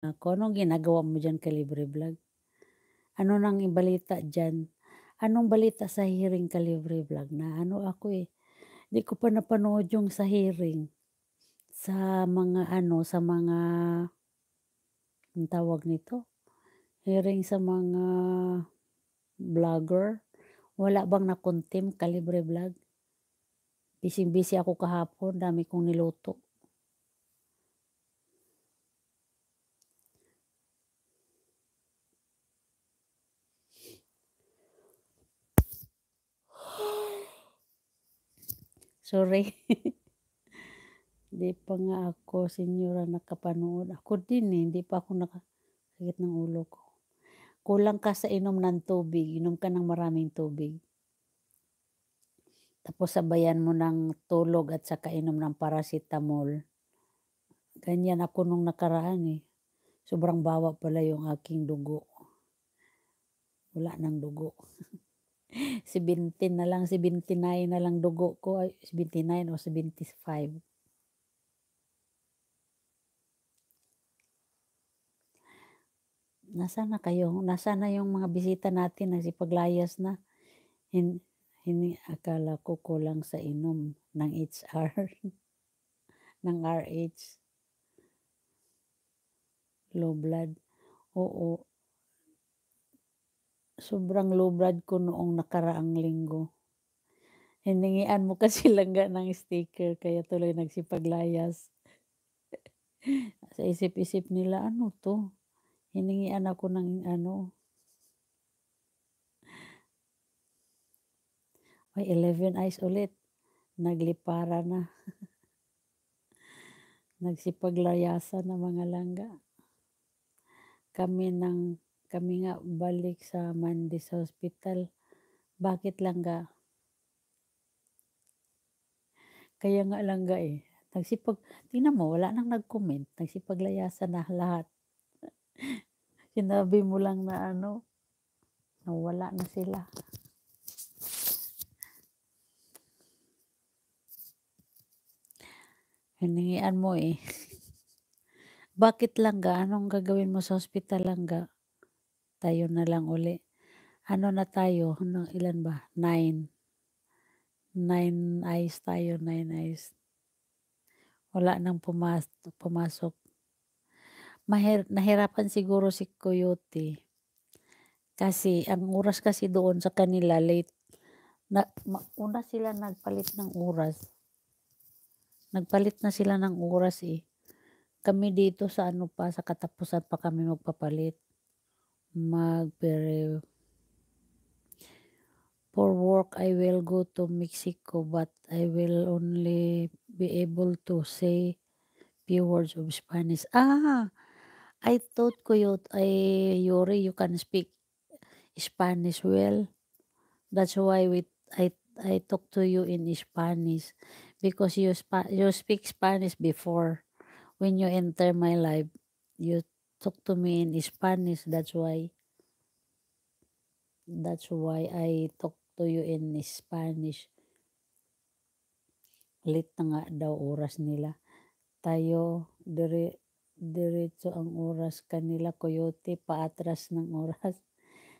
Ako, anong ginagawa mo diyan Kalibre Vlog? Ano nang balita diyan? Anong balita sa hearing Kalibre Vlog? Na ano ako, eh, 'di ko pa napanood yung sa hearing, sa mga ano, sa mga anong tawag nito, hearing sa mga vlogger. Wala bang nakuntim Kalibre Vlog? Bising-busy ako kahapon, dami kong niluto. Sorry. 'Di pa nga ako senyora nakapanood. Ako din, eh, hindi pa ako sakit ng ulo ko. Kulang ka sa inom ng tubig, inom ka ng maraming tubig. Tapos sabayan mo ng tulog at saka inom ng paracetamol. Ganyan ako nung nakaraan, eh. Sobrang bawa pala yung aking dugo. Wala ng dugo. 17 na lang, 79 na lang dugo ko, ay 79 o 75. Nasaan na kayo? Nasaan na yung mga bisita natin, nagsipaglayas na? Hin akala ko kulang sa inom ng HR, ng RH, low blood. Oo, sobrang low blood ko noong nakaraang linggo. Hiningian mo kasi langga ng sticker kaya tuloy nagsipaglayas. Sa isip-isip nila, "Ano 'to?" Hiningian ako ng ano, may 11 eyes ulit, naglipara na, nagsipaglayasan na mga langga. Kami ng kami nga balik sa Monday sa ospital. Bakit langga? Kaya nga langga, eh, tingnan mo wala nang nag-comment, nagsipaglayasan na lahat. Sinabi mo lang na ano, na wala na sila. Hiningian mo, eh. Bakit langga? Anong gagawin mo sa ospital langga? Tayo na lang uli. Ano na tayo, ilan ba? 9. 9 eyes tayo, 9 eyes. Wala nang pumasok. Nahirapan siguro si Coyote. Kasi ang oras kasi doon sa kanila late, una sila nagpalit ng oras. Nagpalit na sila ng oras, eh. Kami dito sa ano pa, sa katapusan pa kami magpapalit. For work, I will go to Mexico, but I will only be able to say few words of Spanish. I thought Yuri, you can speak Spanish well. That's why I talk to you in Spanish because you speak Spanish before. When you enter my life, you talk to me in Spanish. That's why I talk to you in Spanish. Late na nga daw oras nila. Tayo, diretso ang oras kanila, Coyote, paatras ng oras.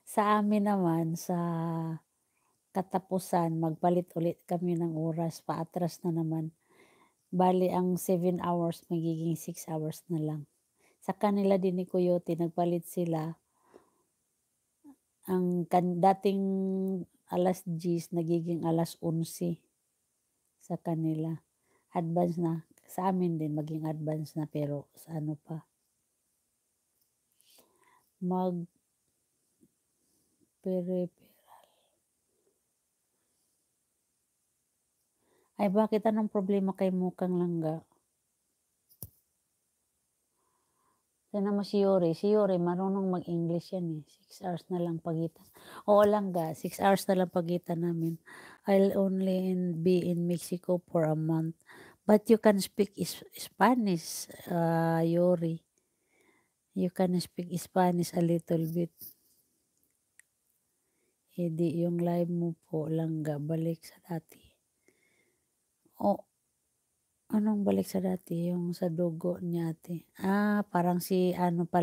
Sa amin naman, sa katapusan, magpalit ulit kami ng oras, paatras na naman. Bali, ang 7 hours, magiging 6 hours na lang. Sa kanila din ni Coyote, nagpalit sila. Ang dating alas 10, nagiging alas 11 sa kanila. Advance na. Sa amin din, maging advance na, pero sa ano pa. Ay, bakit anong problema kay Mukang Langga? Tignan mo si Yuri marunong mag-English yan, eh, 6 hours na lang pagitan. Oo Langga, 6 hours na lang pagitan namin. I'll only be in Mexico for a month. But you can speak Spanish, Yuri. You can speak Spanish a little bit. Di yung live mo po Langga, balik sa dati. Oh, Anong balik sa dati, yung sa dugo ni ate? Parang si ano pala